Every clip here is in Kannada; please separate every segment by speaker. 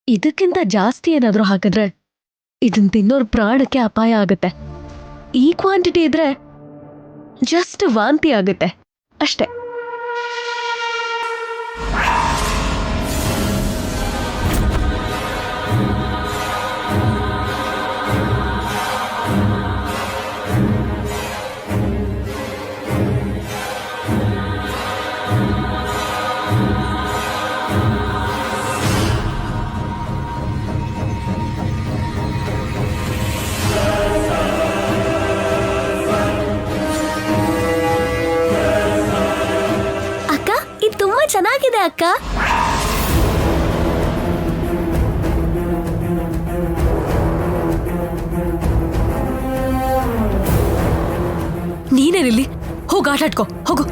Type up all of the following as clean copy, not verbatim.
Speaker 1: ಇದಕ್ಕಿಂತ ಜಾಸ್ತಿ ಏನಾದ್ರೂ ಹಾಕಿದ್ರೆ ಇದನ್ ತಿನ್ನೋರ್ ಪ್ರಾಣಕ್ಕೆ ಅಪಾಯ ಆಗುತ್ತೆ. ಈ ಕ್ವಾಂಟಿಟಿ ಇದ್ರೆ ಜಸ್ಟ್ ವಾಂತಿ ಆಗುತ್ತೆ ಅಷ್ಟೇ.
Speaker 2: ಚೆನ್ನಾಗಿದೆ ಅಕ್ಕ.
Speaker 1: ನೀನೇನಿಲ್ಲಿ ಹೋಗ ಆಟ ಆಡ್ಕೋ ಹೋಗು.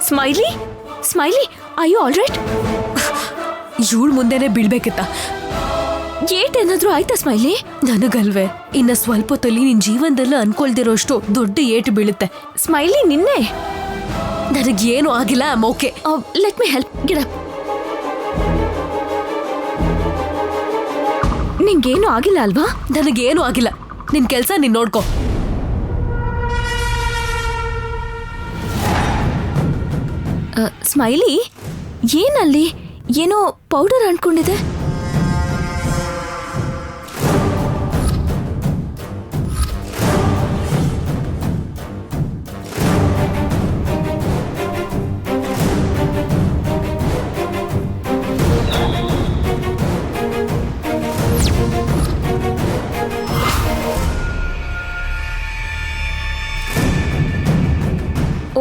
Speaker 2: Smiley, smiley, I you all right?
Speaker 1: ಇವಳು ಮುಂದೆನೆ ಬೀಳ್ಬೇಕಿತ್ತ.
Speaker 2: ಏಟೇನಾದ್ರೂ ಆಯ್ತಾ ಸ್ಮೈಲಿ?
Speaker 1: ನನಗಲ್ವೇ, ಇನ್ನ ಸ್ವಲ್ಪ ಹೊತ್ತಲ್ಲಿ ನಿನ್ ಜೀವನದಲ್ಲಿ ಅನ್ಕೊಳ್ದಿರೋಷ್ಟು ದೊಡ್ಡ ಏಟು ಬೀಳುತ್ತೆ.
Speaker 2: ಸ್ಮೈಲಿ ನಿನ್ನೆ
Speaker 1: ನನಗೇನು ಆಗಿಲ್ಲ. I am okay.
Speaker 2: Let me help. Get up. ನಿಂಗೇನು ಆಗಿಲ್ಲ ಅಲ್ವಾ?
Speaker 1: ನನಗೇನು ಆಗಿಲ್ಲ. ನಿನ್ ಕೆಲ್ಸ ನೀನ್ ನೋಡ್ಕೋ.
Speaker 2: ಸ್ಮೈಲಿ, ಏನಲ್ಲಿ ಏನೋ ಪೌಡರ್ ಅಂಟ್ಕೊಂಡಿದೆ.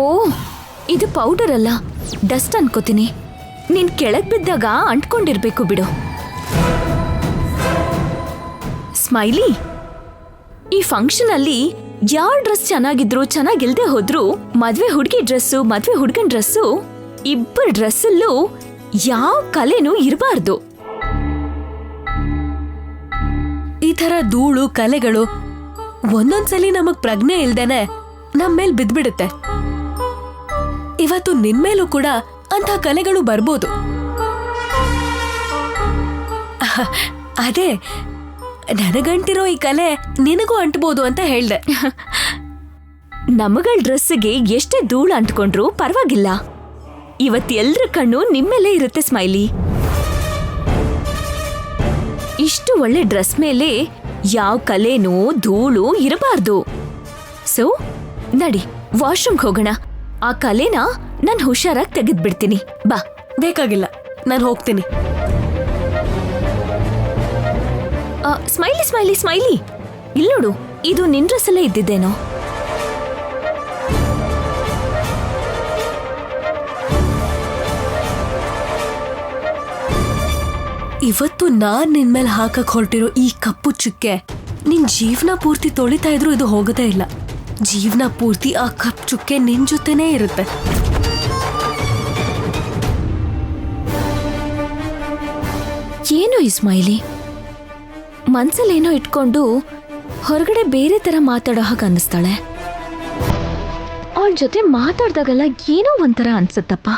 Speaker 2: ಓ, ಇದು ಪೌಡರ್ ಅಲ್ಲ, ಡಸ್ಟ್ ಅನ್ಕೋತೀನಿ. ನೀನ್ ಕೆಳಗ್ ಬಿದ್ದಾಗ ಅಂಟ್ಕೊಂಡಿರ್ಬೇಕು ಬಿಡು. ಸ್ಮೈಲಿ, ಈ ಫಂಕ್ಷನ್ ಅಲ್ಲಿ ಯಾವ ಡ್ರೆಸ್ ಚೆನ್ನಾಗಿದ್ರು ಚೆನ್ನಾಗಿಲ್ದೆ ಹೋದ್ರು ಮದ್ವೆ ಹುಡುಗಿ ಡ್ರೆಸ್ಸು ಮದ್ವೆ ಹುಡುಗನ್ ಡ್ರೆಸ್ಸು ಇಬ್ಬರ ಡ್ರೆಸ್ಸಲ್ಲೂ ಯಾವ ಕಲೆನೂ ಇರಬಾರ್ದು.
Speaker 1: ಈ ತರ ಧೂಳು ಕಲೆಗಳು ಒಂದೊಂದ್ಸಲಿ ನಮಗ್ ಪ್ರಜ್ಞೆ ಇಲ್ದೇನೆ ನಮ್ಮೇಲ್ ಬಿದ್ಬಿಡುತ್ತೆ. ಇವತ್ತು ನಿನ್ಮೇಲೂ ಕೂಡ ಅಂತ ಕಲೆಗಳು ಬರ್ಬೋದು. ಅದೇ ನನಗಂಟಿರೋ ಈ ಕಲೆ ನಿನಗೂ ಅಂಟ್ಬೋದು ಅಂತ ಹೇಳ್ದೆ.
Speaker 2: ನಮಗಳ ಡ್ರೆಸ್ಸಿಗೆ ಎಷ್ಟೇ ಧೂಳು ಅಂಟ್ಕೊಂಡ್ರು ಪರವಾಗಿಲ್ಲ. ಇವತ್ತು ಎಲ್ರ ಕಣ್ಣು ನಿಮ್ಮೇಲೆ ಇರುತ್ತೆ ಸ್ಮೈಲಿ. ಇಷ್ಟು ಒಳ್ಳೆ ಡ್ರೆಸ್ ಮೇಲೆ ಯಾವ ಕಲೆನೂ ಧೂಳು ಇರಬಾರ್ದು. ಸೊ ನಡಿ, ವಾಶ್ರೂಮ್ಗೆ ಹೋಗೋಣ. ಆ ಕಲೆನ ನಾನು ಹುಷಾರಾಗಿ ತೆಗೆದ್ಬಿಡ್ತೀನಿ. ಬಾ.
Speaker 1: ಬೇಕಾಗಿಲ್ಲ, ನಾನು ಹೋಗ್ತೀನಿ.
Speaker 2: ಸ್ಮೈಲಿ ಸ್ಮೈಲಿ ಸ್ಮೈಲಿ, ಇಲ್ಲಿ ನೋಡು, ಇದು ನಿನ್ ಡ್ರೆಸ್ಸಲ್ಲೇ ಇದ್ದಿದ್ದೇನೋ.
Speaker 1: ಇವತ್ತು ನಾನ್ ನಿನ್ಮೇಲೆ ಹಾಕಕ್ ಹೊರಟಿರೋ ಈ ಕಪ್ಪು ಚುಕ್ಕೆ ನಿನ್ ಜೀವನ ಪೂರ್ತಿ ತೊಳಿತಾ ಇದ್ರು ಇದು ಹೋಗೋದೇ ಇಲ್ಲ. ಜೀವನ ಪೂರ್ತಿ ಆ ಕಪ್ಪು ಚುಕ್ಕೆ ನಿನ್ ಜೊತೆನೇ ಇರುತ್ತೆ.
Speaker 2: ಏನು ಈ ಸ್ಮೈಲಿ ಮನ್ಸಲ್ಲೇನೋ ಇಟ್ಕೊಂಡು ಹೊರಗಡೆ ಬೇರೆ ತರ ಮಾತಾಡೋ ಹಾಗೆ ಅನ್ನಿಸ್ತಾಳೆ. ಅವಳ ಜೊತೆ ಮಾತಾಡ್ದಾಗೆಲ್ಲ ಏನೋ ಒಂಥರ ಅನ್ಸುತ್ತಪ್ಪ.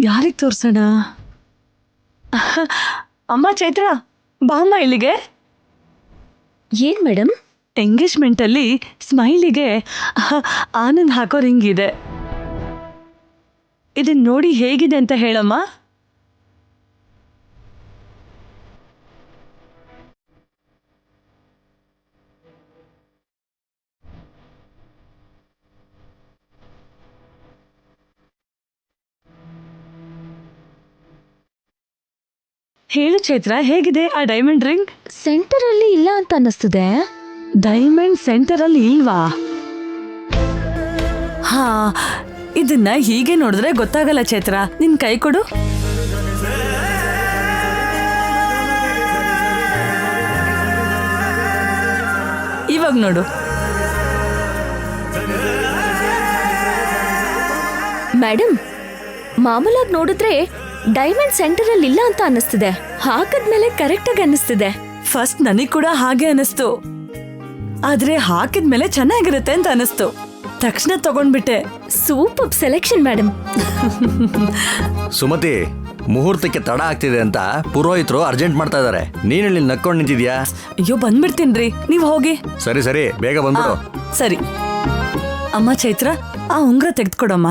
Speaker 3: ಯಾರಿಗೆ ತೋರ್ಸೋಣ? ಅಮ್ಮ ಚೈತ್ರ, ಬಾಮ್ಮ ಇಲ್ಲಿಗೆ.
Speaker 2: ಏನ್ ಮೇಡಮ್?
Speaker 3: ಎಂಗೇಜ್ಮೆಂಟಲ್ಲಿ ಸ್ಮೈಲಿಗೆ ಆನಂದ್ ಹಾಕೋ ರಿಂಗ್ ಇದೆ. ಇದನ್ನ ನೋಡಿ ಹೇಗಿದೆ ಅಂತ ಹೇಳಮ್ಮ. ಹೇಳು ಚೈತ್ರ, ಹೇಗಿದೆ ಆ ಡೈಮಂಡ್ ರಿಂಗ್?
Speaker 2: ಸೆಂಟರ್ ಅಲ್ಲಿ ಇಲ್ಲ ಅಂತ ಅನ್ನಿಸ್ತಿದೆ.
Speaker 3: ಡೈಮಂಡ್ ಸೆಂಟರ್ ಅಲ್ಲಿ ಇಲ್ವಾ? ಹಾ, ಇದನ್ನ ಹೀಗೆ ನೋಡಿದ್ರೆ ಗೊತ್ತಾಗಲ್ಲ ಚೈತ್ರ. ನಿನ್ ಕೈ ಕೊಡು. ಇವಾಗ ನೋಡು.
Speaker 2: ಮೇಡಮ್, ಮಾಮೂಲಾಗಿ ನೋಡಿದ್ರೆ ಡೈಮಂಡ್ ಸೆಂಟರ್ ಅಲ್ಲಿ ಇಲ್ಲ ಅಂತ ಅನ್ನಿಸ್ತಿದೆ. ಹಾಕದ್ಮೇಲೆ ಕರೆಕ್ಟ್ ಆಗಿ ಅನ್ನಿಸ್ತಿದೆ.
Speaker 3: ಫಸ್ಟ್ ನನಗ್ ಕೂಡ ಹಾಗೆ ಅನಿಸ್ತು, ಆದ್ರೆ ಹಾಕಿದ್ಮೇಲೆ ಚೆನ್ನಾಗಿರುತ್ತೆ ಅಂತ ಅನಿಸ್ತು. ತಕ್ಷಣ ತಗೊಂಡ್ಬಿಟ್ಟೆ.
Speaker 2: Super selection madam.
Speaker 4: ಸುಮತಿ, ಮುಹೂರ್ತಕ್ಕೆ ತಡ ಆಗ್ತಿದೆ ಅಂತ ಪುರೋಹಿತರು ಅರ್ಜೆಂಟ್ ಮಾಡ್ತಾ ಇದಾರೆ. ನೀನು ಇಲ್ಲಿ ನಕ್ಕೊಂಡು ನಿಂತಿದ್ಯಾ?
Speaker 3: ಅಯ್ಯೋ, ಬಂದ್ಬಿಡ್ತೀನ್ರಿ, ನೀವ್ ಹೋಗಿ.
Speaker 4: ಸರಿ ಸರಿ, ಬೇಗ ಬಂದ್ಬಿಡು.
Speaker 3: ಸರಿ. ಅಮ್ಮ ಚೈತ್ರ, ಆ ಉಂಗ್ರ ತೆಗೆದುಕೊಡಮ್ಮ.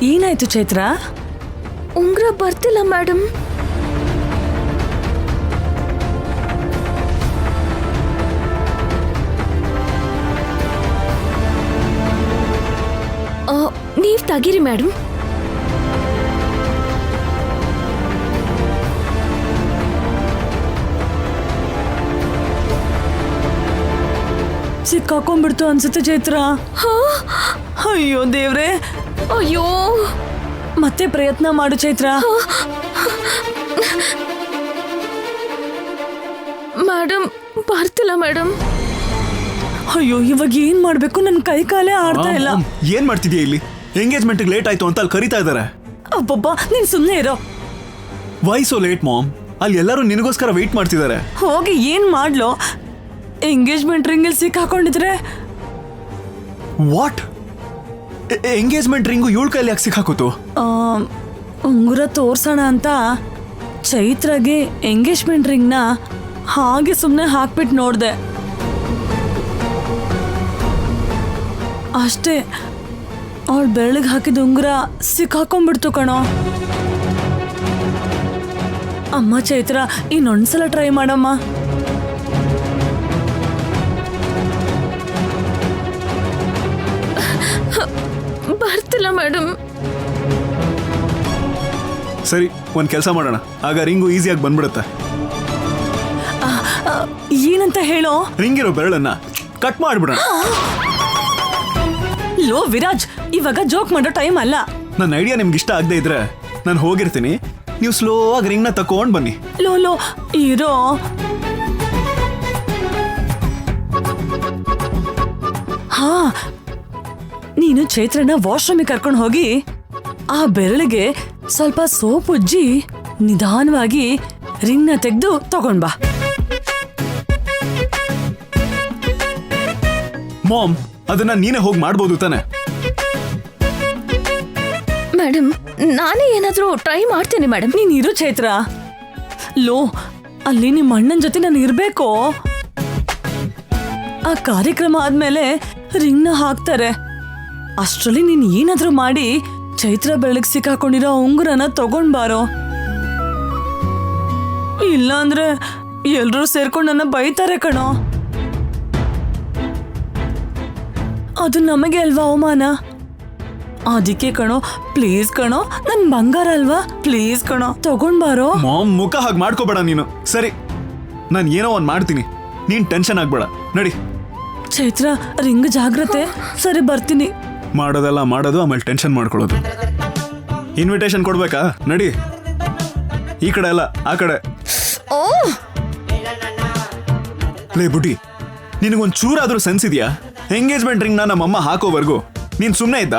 Speaker 3: ಏನಾಯ್ತು ಚೈತ್ರ?
Speaker 2: ಉಂಗ್ರ ಬರ್ತಿಲ್ಲ ಮೇಡಮ್. ನೀವ್ ತೆಗೀರಿ ಮೇಡಮ್.
Speaker 3: ಸಿಕ್ಕಾಕೊಂಡ್ಬಿಡ್ತು ಅನ್ಸುತ್ತೆ ಚೈತ್ರ. ಅಯ್ಯೋ ದೇವ್ರೆ.
Speaker 2: ಅಯ್ಯೋ,
Speaker 3: ಮತ್ತೆ ಪ್ರಯತ್ನ ಮಾಡು ಚೈತ್ರ.
Speaker 2: ಮೇಡಮ್ ಬರ್ತಿಲ್ಲ ಮೇಡಮ್.
Speaker 3: ಅಯ್ಯೋ, ಇವಾಗ ಏನ್ ಮಾಡ್ಬೇಕು? ನನ್ ಕೈ ಕಾಲೇ ಆಡ್ತಾ ಇಲ್ಲ.
Speaker 5: ಏನ್ ಮಾಡ್ತಿದ್ಯಾ ಇಲ್ಲಿ? ಎಂಗೇಜ್ಮೆಂಟ್ ಲೇಟ್ ಆಯ್ತು ಅಂತ ಅಲ್ಲಿ ಕರೀತಾ ಇದಾರೆ.
Speaker 3: ಅಬ್ಬಬ್ಬಾ, ನೀನ್ ಸುಮ್ನೆ ಇರೋ.
Speaker 5: Why so late mom? ಅಲ್ಲಿ ಎಲ್ಲರೂ ನಿನಗೋಸ್ಕರ ವೆಯ್ಟ್ ಮಾಡ್ತಿದ್ದಾರೆ.
Speaker 3: ಹೋಗಿ ಏನ್ ಮಾಡ್ಲೋ? ಎಂಗೇಜ್ಮೆಂಟ್ ರಿಂಗ್ ಅಲ್ಲಿ ಸಿಕ್ಕಾಕೊಂಡಿದ್ರೆ?
Speaker 5: ವಾಟ್? ಎಂಗೇಜ್ಮೆಂಟ್ ರಿಂಗು ಇವಳ ಕೈಲಿ ಯಾಕೆ ಸಿಕ್ಕಾಕೋತು?
Speaker 3: ಉಂಗುರ ತೋರ್ಸೋಣ ಅಂತ ಚೈತ್ರಗೆ ಎಂಗೇಜ್ಮೆಂಟ್ ರಿಂಗ್ನ ಹಾಗೆ ಸುಮ್ಮನೆ ಹಾಕ್ಬಿಟ್ಟು ನೋಡ್ದೆ. ಅಷ್ಟೇ, ಅವಳು ಬೆರಳಿಗೆ ಹಾಕಿದ ಉಂಗುರ ಸಿಕ್ಕಾಕೊಂಡ್ಬಿಡ್ತು ಕಣೋ. ಅಮ್ಮ ಚೈತ್ರ, ಇನ್ನೊಂದ್ಸಲ ಟ್ರೈ ಮಾಡಮ್ಮ.
Speaker 2: ಬರ್ತಿಲ್ಲ ಮೇಡಮ್.
Speaker 5: ಸರಿ, ಒಂದ್ ಕೆಲಸ ಮಾಡೋಣ, ಆಗ ರಿಂಗು ಈಸಿಯಾಗಿ ಬಂದ್ಬಿಡುತ್ತೆ.
Speaker 3: ಏನಂತ ಹೇಳೋ?
Speaker 5: ರಿಂಗ್ ಇರೋ ಬೆರಳನ್ನ ಕಟ್ ಮಾಡ್ಬಿಡೋಣ.
Speaker 3: ಲೋ ವಿರಾಜ್, ಇವಾಗ ಜೋಕ್ ಮಾಡೋ ಟೈಮ್ ಅಲ್ಲ.
Speaker 5: ನನ್ನ ಐಡಿಯಾ ನಿಮ್ಗೆ ಇಷ್ಟ ಆಗದೆ ಇದ್ರೆ ನಾನು ಹೋಗಿರ್ತೀನಿ, ನೀವು ಸ್ಲೋ ಆಗಿ ರಿಂಗ್ನ ತಕೊಂಡ್ ಬನ್ನಿ.
Speaker 3: ಲೋ ಇರೋ. ಹಾ, ನೀನು ಚೈತ್ರನ ವಾಶ್ರೂಮಿಗೆ ಕರ್ಕೊಂಡು ಹೋಗಿ ಆ ಬೆರಳಿಗೆ ಸ್ವಲ್ಪ ಸೋಪ್ ಉಜ್ಜಿ ನಿಧಾನವಾಗಿ ರಿಂಗ್ನ ತೆಗೆದು ತಗೊಂಡ್ ಬಾ.
Speaker 5: ಮಾಮ್, ಅದನ್ನ ನೀನೇ ಹೋಗಿ ಮಾಡ್ಬೋದು ತಾನೆ?
Speaker 2: ಮೇಡಮ್, ನಾನೇ ಏನಾದ್ರೂ ಟ್ರೈ ಮಾಡ್ತೀನಿ ಮೇಡಮ್.
Speaker 3: ನೀನ್ ಇರು ಚೈತ್ರ. ಲೋ, ಅಲ್ಲಿ ನಿಮ್ಮ ಅಣ್ಣನ ಜೊತೆ ನಾನು ಇರ್ಬೇಕು. ಆ ಕಾರ್ಯಕ್ರಮ ಆದ್ಮೇಲೆ ರಿಂಗ್ನ ಹಾಕ್ತಾರೆ. ಅಷ್ಟ್ರಲ್ಲಿ ನೀನ್ ಏನಾದ್ರೂ ಮಾಡಿ ಚೈತ್ರ ಬೆಳಗ್ಗೆ ಸಿಕ್ಕಾಕೊಂಡಿರೋ ಉಂಗುರನ ತಗೊಂಡ್ ಬಾರೋ. ಇಲ್ಲ ಅಂದ್ರೆ ಎಲ್ರೂ ಸೇರ್ಕೊಂಡು ನನ್ನ ಬೈತಾರೆ ಕಣೋ. ಅದು ನಮಗೆ ಅಲ್ವಾ ಅವಮಾನ. ಅದಕ್ಕೆ ಕಣೋ, ಪ್ಲೀಸ್ ಕಣೋ, ನನ್ ಬಂಗಾರ ಅಲ್ವಾ, ಪ್ಲೀಸ್ ಕಣೋ, ತಗೊಂಡ್ ಬಾರೋ.
Speaker 5: ಮಾಮ್, ಮುಖ ಹಾಗೆ ಮಾಡ್ಕೋಬೇಡ ನೀನು. ಸರಿ, ನಾನು ಏನೋ ಒಂದ್ ಮಾಡ್ತೀನಿ, ನೀನ್ ಟೆನ್ಷನ್ ಆಗ್ಬೇಡ. ನಡಿ.
Speaker 3: ಚೈತ್ರ, ರಿಂಗ್ ಜಾಗ್ರತೆ. ಸರಿ, ಬರ್ತೀನಿ.
Speaker 5: ಮಾಡೋದೆಲ್ಲ ಮಾಡೋದು, ಆಮೇಲೆ ಟೆನ್ಷನ್ ಮಾಡ್ಕೊಳ್ಳೋದು. ಇನ್ವಿಟೇಷನ್ ಕೊಡ್ಬೇಕಾ? ನಡಿ. ಈ ಕಡೆ ಅಲ್ಲ, ಆ ಕಡೆ.
Speaker 2: ಓ
Speaker 5: ಲೇ ಬುಡ್ಡಿ, ನಿನಗೊಂದು ಚೂರಾದ್ರೂ ಸೆನ್ಸ್ ಇದೆಯಾ? ಎಂಗೇಜ್ಮೆಂಟ್ ರಿಂಗ್ ನಮ್ಮಮ್ಮ ಹಾಕೋವರೆಗೂ ನೀನ್ ಸುಮ್ಮನೆ ಇದ್ದ?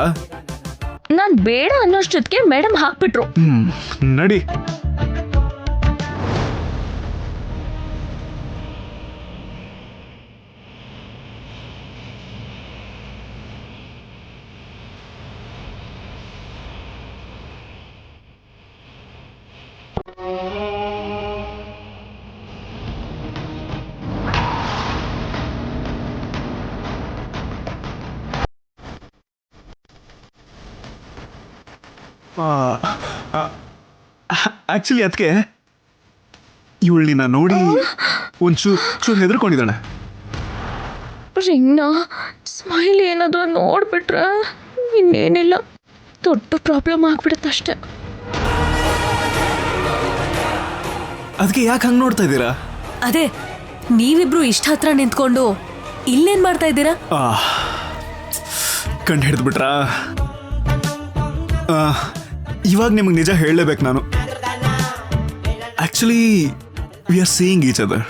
Speaker 2: ನಾನ್ ಬೇಡ ಅನ್ನೋಷ್ಟೊತ್ತಿಗೆ ಮೇಡಮ್ ಹಾಕ್ಬಿಟ್ರು.
Speaker 5: ನಡಿ. ಆಕ್ಚುಲಿ ಅದಕ್ಕೆ ಇವಳನ್ನ ನೋಡಿ ಒಂಚೂರು ಹೆದರ್ಕೊಂಡಿದ್ದಾಳೆ.
Speaker 2: ರಿಂಗ್ನ ಸ್ಮೈಲ್ ಏನಾದರೂ ನೋಡ್ಬಿಟ್ರೆ ಇನ್ನೇನಿಲ್ಲ, ದೊಡ್ಡ ಪ್ರಾಬ್ಲಮ್ ಆಗ್ಬಿಡುತ್ತಷ್ಟೆ.
Speaker 5: ಅದಕ್ಕೆ ಯಾಕೆ ಹಂಗೆ ನೋಡ್ತಾ ಇದ್ದೀರಾ?
Speaker 1: ಅದೇ ನೀವಿಬ್ರು ಇಷ್ಟ ಹತ್ರ ನಿಂತ್ಕೊಂಡು ಇಲ್ಲೇನ್ ಮಾಡ್ತಾ ಇದ್ದೀರಾ?
Speaker 5: ಕಂಡು ಹಿಡಿದ್ಬಿಟ್ರಾ? ಇವಾಗ ನಿಮಗೆ ನಿಜ ಹೇಳಲೇಬೇಕು ನಾನು. Actually we are seeing each other.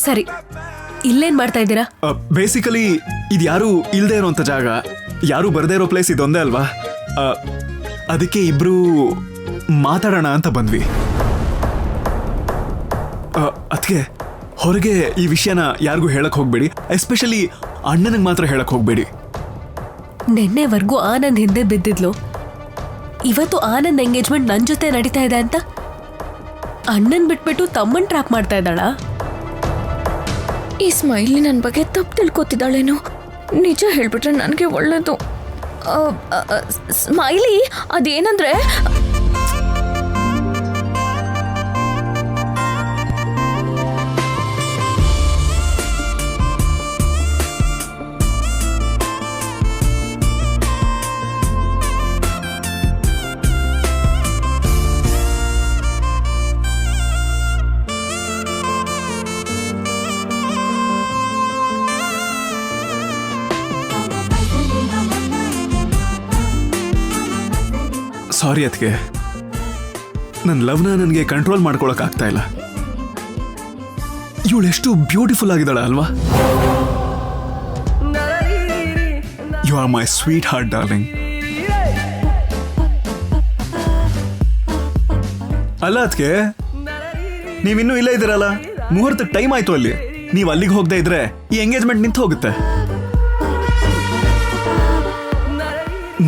Speaker 1: ಸರಿ, ಇಲ್ಲೇನ್ ಮಾಡ್ತಾ ಇದ್ದೀರಾ?
Speaker 5: ಬೇಸಿಕಲಿ ಇದು ಯಾರು ಇಲ್ಲದೆ ಇರೋಂಥ ಜಾಗ, ಯಾರು ಬರದೇ ಇರೋ ಪ್ಲೇಸ್ ಇದೊಂದೇ ಅಲ್ವಾ? ಅದಕ್ಕೆ ಇಬ್ರು ಮಾತಾಡೋಣ ಅಂತ ಬಂದ್ವಿ. ಅದಕ್ಕೆ ಹೊರಗೆ ಈ ವಿಷಯನ ಯಾರಿಗೂ ಹೇಳಕ್ ಹೋಗ್ಬೇಡಿ, ಎಸ್ಪೆಷಲಿ ಅಣ್ಣನಿಗೆ ಮಾತ್ರ ಹೇಳಕ್ ಹೋಗ್ಬೇಡಿ.
Speaker 1: ನಿನ್ನೆವರೆಗೂ ಆನಂದ್ ಹಿಂದೆ ಬಿದ್ದಿದ್ಲು, ಇವತ್ತು ಆನಂದ್ ಎಂಗೇಜ್ಮೆಂಟ್ ನನ್ ಜೊತೆ ನಡೀತಾ ಇದೆ ಅಂತ ಅಣ್ಣನ್ ಬಿಟ್ಬಿಟ್ಟು ತಮ್ಮನ್ ಟ್ರ್ಯಾಪ್ ಮಾಡ್ತಾ ಇದ್ದಾಳ.
Speaker 2: ಈ ಸ್ಮೈಲಿ ನನ್ನ ಬಗ್ಗೆ ತಪ್ಪು ತಿಳ್ಕೊತಿದ್ದಾಳೇನೋ. ನಿಜ ಹೇಳ್ಬಿಟ್ರೆ ನನಗೆ ಒಳ್ಳೇದು. ಸ್ಮೈಲಿ, ಅದೇನಂದ್ರೆ
Speaker 5: ಸಾರಿ ಅದಕ್ಕೆ, ನನ್ನ ಲವ್ನ ನನಗೆ ಕಂಟ್ರೋಲ್ ಮಾಡ್ಕೊಳಕ್ ಆಗ್ತಾ ಇಲ್ಲ. ಇವಳು ಎಷ್ಟು ಬ್ಯೂಟಿಫುಲ್ ಆಗಿದ್ದಾಳ ಅಲ್ವಾ? You are my sweetheart darling. ಅಲ್ಲ ಅದಕ್ಕೆ, ನೀವಿನ್ನೂ ಇಲ್ಲೇ ಇದ್ದೀರಲ್ಲ, ಮುಹೂರ್ತಕ್ಕೆ ಟೈಮ್ ಆಯ್ತು ಅಲ್ಲಿ. ನೀವು ಅಲ್ಲಿಗೆ ಹೋಗದೆ ಇದ್ರೆ ಈ ಎಂಗೇಜ್ಮೆಂಟ್ ನಿಂತು ಹೋಗುತ್ತೆ.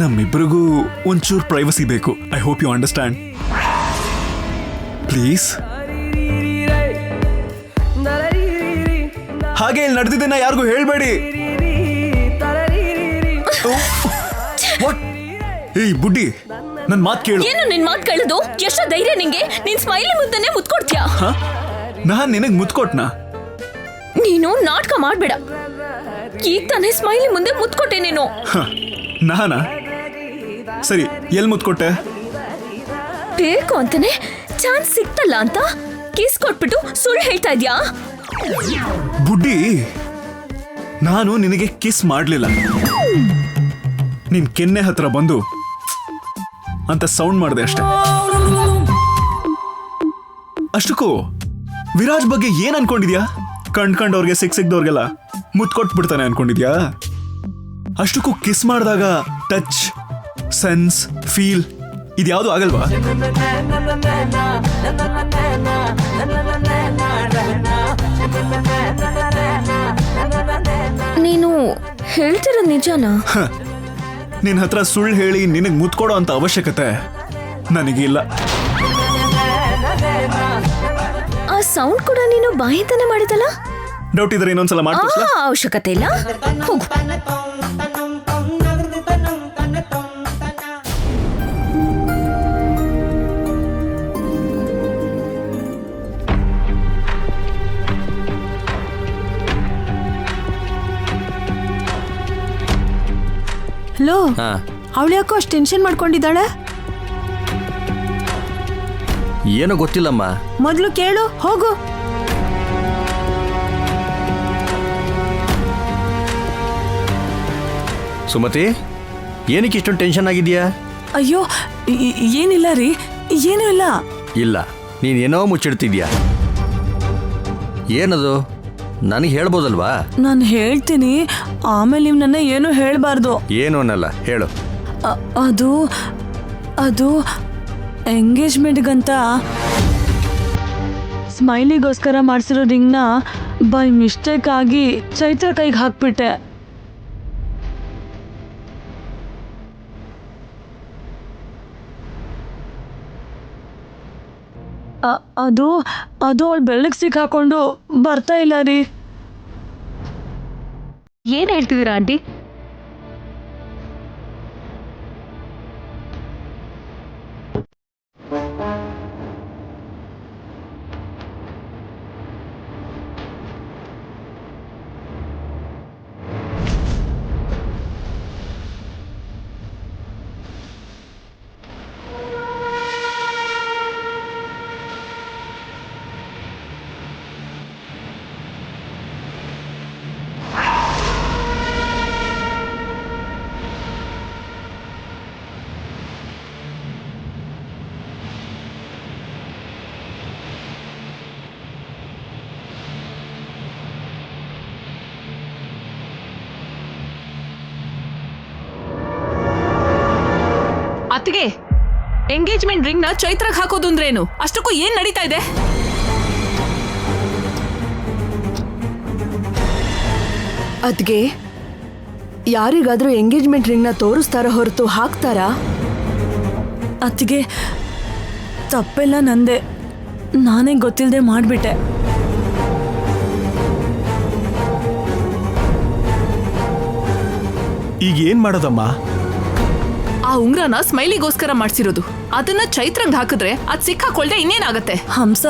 Speaker 5: ನಮ್ಮಿಬ್ಬರಿಗೂ ಒಂಚೂರು ಪ್ರೈವಸಿ ಬೇಕು. I hope you understand. Please. ಹಾಗೆ ಇಲ್ಲಿ ನಡೆದಿದ್ದನ್ನ ಯಾರಿಗೂ ಹೇಳ್ಬೇಡಿ. ಏಯ್ ಬುಡ್ಡಿ, ನನ್ ಮಾತು ಕೇಳು.
Speaker 2: ಏನು ನಿನ್ ಮಾತು ಕೇಳುದು? ಎಷ್ಟು ಧೈರ್ಯ ನಿಂಗೆ? ನೀನ್ ಸ್ಮೈಲಿ ಮುದ್ದನೆ ಮುತ್ಕೊಡ್ತೀಯಾ?
Speaker 5: ನಾನ್ ನಿನಗ್ ಮುತ್ಕೊಟ್ನಾ?
Speaker 2: ನೀನು ನಾಟಕ ಮಾಡ್ಬೇಡ. ಈಗ ತಾನೇ ಸ್ಮೈಲಿ ಮುಂದೆ ಮುತ್ಕೊಟ್ಟೆ ನೀನು.
Speaker 5: ನಾನಾ? ಸರಿ, ಎಲ್ಲಿ ಮುತ್ಕೊಟ್ಟೆ?
Speaker 2: ಬೇಕು ಅಂತಾನೆ ಚಾನ್ಸ್ ಸಿಕ್ತಲ್ಲ ಅಂತ ಕಿಸ್ ಕೊಟ್ಬಿಟ್ಟು ಸುಳ್ಳು ಹೇಳ್ತಾ ಇದ್ಯಾ?
Speaker 5: ಬುಡ್ಡಿ, ನಾನು ನಿನಗೆ ಕಿಸ್ ಮಾಡ್ಲಿಲ್ಲ. ನಿನ್ ಕೆನ್ನೆ ಹತ್ರ ಬಂದು ಅಂತ ಸೌಂಡ್ ಮಾಡಿದೆ ಅಷ್ಟೇ. ಅಷ್ಟಕ್ಕೂ ವಿರಾಜ್ ಬಗ್ಗೆ ಏನ್ ಅನ್ಕೊಂಡಿದ್ಯಾ? ಕಂಡ್ಕಂಡವ್ರಿಗೆ ಸಿಕ್ದವ್ರಿಗೆಲ್ಲ ಮುತ್ಕೊಟ್ಬಿಡ್ತಾನೆ ಅನ್ಕೊಂಡಿದ್ಯಾ? ಅಷ್ಟಕ್ಕೂ ಕಿಸ್ ಮಾಡಿದಾಗ ಟಚ್, ಸೆನ್ಸ್, ಫೀಲ್ ಇದ್ಯಾವುದು ಆಗಲ್ವಾ?
Speaker 2: ನೀನು ಹೇಳ್ತಿರೋ ನಿಜನಾ?
Speaker 5: ನಿನ್ ಹತ್ರ ಸುಳ್ಳು ಹೇಳಿ ನಿನಗೆ ಮುತ್ಕೊಡೋ ಅಂತ ಅವಶ್ಯಕತೆ ನನಗಿಲ್ಲ.
Speaker 2: ಆ ಸೌಂಡ್ ಕೂಡ ನೀನು ಬಾಯಿತಾನೆ ಮಾಡಿದಲ್ಲ?
Speaker 5: ಡೌಟ್ ಇದ್ರೆ ಇನ್ನೊಂದ್ಸಲ ಮಾಡ್ತೀರಾ?
Speaker 2: ಅವಶ್ಯಕತೆ ಇಲ್ಲ, ಹೋಗು.
Speaker 6: ಹಲೋ, ಅವಳು ಯಾಕೋ ಅಷ್ಟು ಟೆನ್ಷನ್ ಮಾಡ್ಕೊಂಡಿದ್ದಾಳೆ?
Speaker 4: ಏನೋ ಗೊತ್ತಿಲ್ಲಮ್ಮ.
Speaker 3: ಮೊದ್ಲು ಕೇಳು, ಹೋಗು.
Speaker 4: ಸುಮತಿ, ಏನಕ್ಕೆ ಇಷ್ಟೊಂದು ಟೆನ್ಷನ್ ಆಗಿದೆಯಾ?
Speaker 3: ಅಯ್ಯೋ, ಏನಿಲ್ಲ ರೀ, ಏನೂ ಇಲ್ಲ.
Speaker 4: ಇಲ್ಲ, ನೀನೇನೋ ಮುಚ್ಚಿಡ್ತಿದ್ಯಾ. ಏನದು? ನನಗೆ ಹೇಳ್ಬೋದಲ್ವಾ?
Speaker 3: ನಾನು ಹೇಳ್ತೀನಿ, ಆಮೇಲೆ ನೀವು ನನ್ನ ಏನು ಹೇಳಬಾರ್ದು.
Speaker 4: ಏನು ಅನ್ನಲ್ಲ, ಹೇಳು.
Speaker 3: ಅದು ಅದು ಎಂಗೇಜ್ಮೆಂಟ್ಗಂತ ಸ್ಮೈಲಿಗೋಸ್ಕರ ಮಾಡಿಸಿರೋ ರಿಂಗ್ನ ಬೈ ಮಿಸ್ಟೇಕ್ ಆಗಿ ಚೈತ್ರ ಕೈಗೆ ಹಾಕ್ಬಿಟ್ಟೆ. ಅದು ಅದು ಅವಳು ಬೆಳ್ಳಗೆ ಸಿಕ್ಕಾಕೊಂಡು ಬರ್ತಾ ಇಲ್ಲ ರೀ.
Speaker 1: ಏನ್ ಹೇಳ್ತಿದ್ದೀರಾ ಆಂಟಿ?
Speaker 6: ಅತ್ತಿಗೆ, ಎಂಗೇಜ್ಮೆಂಟ್ ರಿಂಗ್ ನ ಚೈತ್ರಕ್ಕೆ ಹಾಕೋದು ಅಂದ್ರೇನು? ಅಷ್ಟಕ್ಕೂ ಏನ್ ನಡೀತಾ ಇದೆ?
Speaker 7: ಅದ್ಗೆ ಯಾರಿಗಾದ್ರೂ ಎಂಗೇಜ್ಮೆಂಟ್ ರಿಂಗ್ನ ತೋರಿಸ್ತಾರ ಹೊರತು ಹಾಕ್ತಾರಾ?
Speaker 3: ಅತ್ತಿಗೆ, ತಪ್ಪೆಲ್ಲ ನಂದೆ, ನಾನೇ ಗೊತ್ತಿಲ್ಲದೆ ಮಾಡಿಬಿಟ್ಟೆ.
Speaker 5: ಈಗ ಏನ್ ಮಾಡೋದಮ್ಮ?
Speaker 6: ಆ ಉಂಗ್ರನ ಸ್ಮೈಲಿಗೋಸ್ಕರ ಮಾಡ್ಸಿರೋದು, ಅದನ್ನ ಚೈತ್ರಂಗ್ ಹಾಕಿದ್ರೆ ಅದ್ ಸಿಕ್ಕಾಕೊಳ್ದೆ ಇನ್ನೇನಾಗತ್ತೆ?
Speaker 3: ಹಂಸ,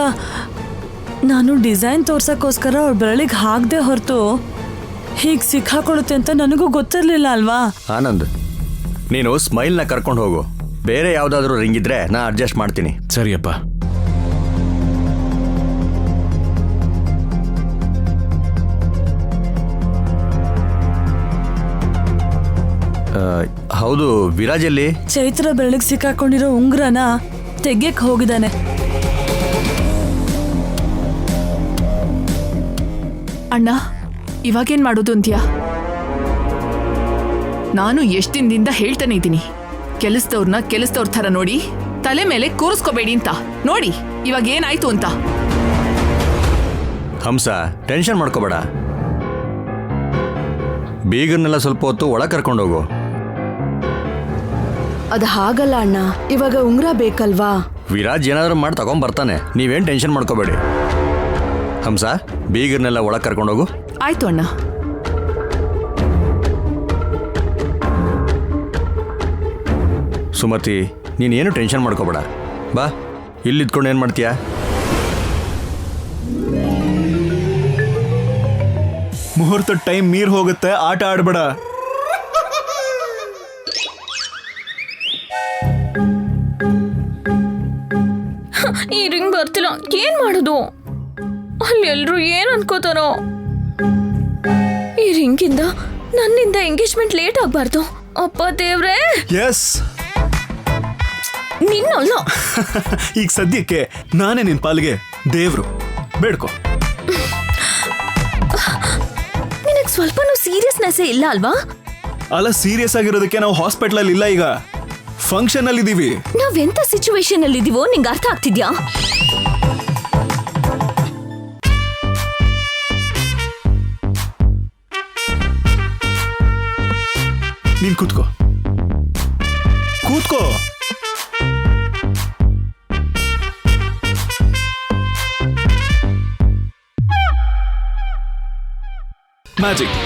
Speaker 3: ನಾನು ಡಿಸೈನ್ ತೋರ್ಸಕ್ಕೋಸ್ಕರ ಅವ್ರ ಬೆರಳಿಗೆ ಹಾಕದೆ ಹೊರತು ಹೀಗೆ ಸಿಕ್ಕಾಕೊಳ್ಳುತ್ತೆ ಅಂತ ನನಗೂ ಗೊತ್ತಿರಲಿಲ್ಲ ಅಲ್ವಾ?
Speaker 4: ಆನಂದ್, ನೀನು ಸ್ಮೈಲ್ನ ಕರ್ಕೊಂಡು ಹೋಗು. ಬೇರೆ ಯಾವುದಾದ್ರೂ ರಿಂಗ್ ಇದ್ರೆ ನಾ ಅಡ್ಜಸ್ಟ್ ಮಾಡ್ತೀನಿ.
Speaker 5: ಸರಿಯಪ್ಪ.
Speaker 4: ಹೌದು, ವಿರಾಜಲ್ಲಿ
Speaker 3: ಚೈತ್ರ ಬೆರಳಿಗೆ ಸಿಕ್ಕಾಕೊಂಡಿರೋ ಉಂಗ್ರನ ತೆಗ್ಯಕ್ಕೆ ಹೋಗಿದ್ದಾನೆ.
Speaker 6: ಅಣ್ಣ, ಇವಾಗೇನ್ ಮಾಡೋದು ಅಂತ್ಯಾ? ನಾನು ಎಷ್ಟ್ ದಿನದಿಂದ ಹೇಳ್ತಾನೆ ಇದ್ದೀನಿ, ಕೆಲಸದವ್ರನ್ನ ಕೆಲಸದವ್ರ ಥರ ನೋಡಿ, ತಲೆ ಮೇಲೆ ಕೂರಿಸ್ಕೋಬೇಡಿ ಅಂತ. ನೋಡಿ ಇವಾಗ ಏನಾಯ್ತು ಅಂತ.
Speaker 4: ಹಂಸ, ಟೆನ್ಷನ್ ಮಾಡ್ಕೋಬೇಡ. ಬೀಗರ್ನೆಲ್ಲ ಸ್ವಲ್ಪ ಹೊತ್ತು ಒಳ ಕರ್ಕೊಂಡೋಗು.
Speaker 7: ಅದು ಹಾಗಲ್ಲ ಅಣ್ಣ, ಇವಾಗ ಉಂಗ್ರ ಬೇಕಲ್ವಾ?
Speaker 4: ವಿರಾಜ್ ಏನಾದರೂ ಮಾಡಿ ತಗೊಂಡ್ಬರ್ತಾನೆ, ನೀವೇನು ಟೆನ್ಷನ್ ಮಾಡ್ಕೋಬೇಡಿ. ಹಂಸ, ಬೀಗರ್ನೆಲ್ಲ ಒಳ ಕರ್ಕೊಂಡೋಗು.
Speaker 6: ಆಯ್ತು ಅಣ್ಣ.
Speaker 4: ಸುಮತಿ, ನೀನೇನು ಟೆನ್ಷನ್ ಮಾಡ್ಕೋಬೇಡ. ಬಾ, ಇಲ್ಲಿದ್ಕೊಂಡು ಏನು ಮಾಡ್ತೀಯಾ?
Speaker 5: ಮುಹೂರ್ತ ಟೈಮ್ ಮೀರ್ ಹೋಗುತ್ತೆ, ಆಟ ಆಡ್ಬೇಡ.
Speaker 2: ಈ ರಿಂಗ್ ಬರ್ತಿಲ್ಲ, ಏನ್ ಮಾಡೋದು? ಅಲ್ಲಿ ಎಲ್ರು ಏನ್ ಅನ್ಕೋತಾರೋ? ಈ ರಿಂಗಿಂದ ನನ್ನಿಂದ ಎಂಗೇಜ್ಮೆಂಟ್ ಲೇಟ್ ಆಗ್ಬಾರ್ದು. ಅಪ್ಪ ದೇವ್ರೇ.
Speaker 5: ಎಸ್,
Speaker 2: ನಿನ್ನಲ್ಲ.
Speaker 5: ಈಗ ಸದ್ಯಕ್ಕೆ ನಾನೇ ನಿನ್ ಪಾಲಿಗೆ ದೇವ್ರು. ಬೇಡ್ಕೊ.
Speaker 2: ನಿನಗ್ ಸ್ವಲ್ಪನೂ ಸೀರಿಯಸ್ನೆಸ್ ಇಲ್ಲ ಅಲ್ವಾ?
Speaker 5: ಅಲ್ಲ, ಸೀರಿಯಸ್ ಆಗಿರೋದಕ್ಕೆ ನಾವು ಹಾಸ್ಪಿಟಲ್ ಅಲ್ಲಿ ಇಲ್ಲ, ಈಗ ಫಂಕ್ಷನ್ ಅಲ್ಲಿ ಇದೀವಿ.
Speaker 2: ನಾವೆಂತ ಸಿಚುವೇಶನ್ ಅಲ್ಲಿ ಇದೀವೋ ನಿಂಗೆ ಅರ್ಥ ಆಗ್ತಿದ್ಯಾ?
Speaker 5: ನೀನ್ ಕೂತ್ಕೋ, ಕೂತ್ಕೋ. ಮ್ಯಾಜಿಕ್.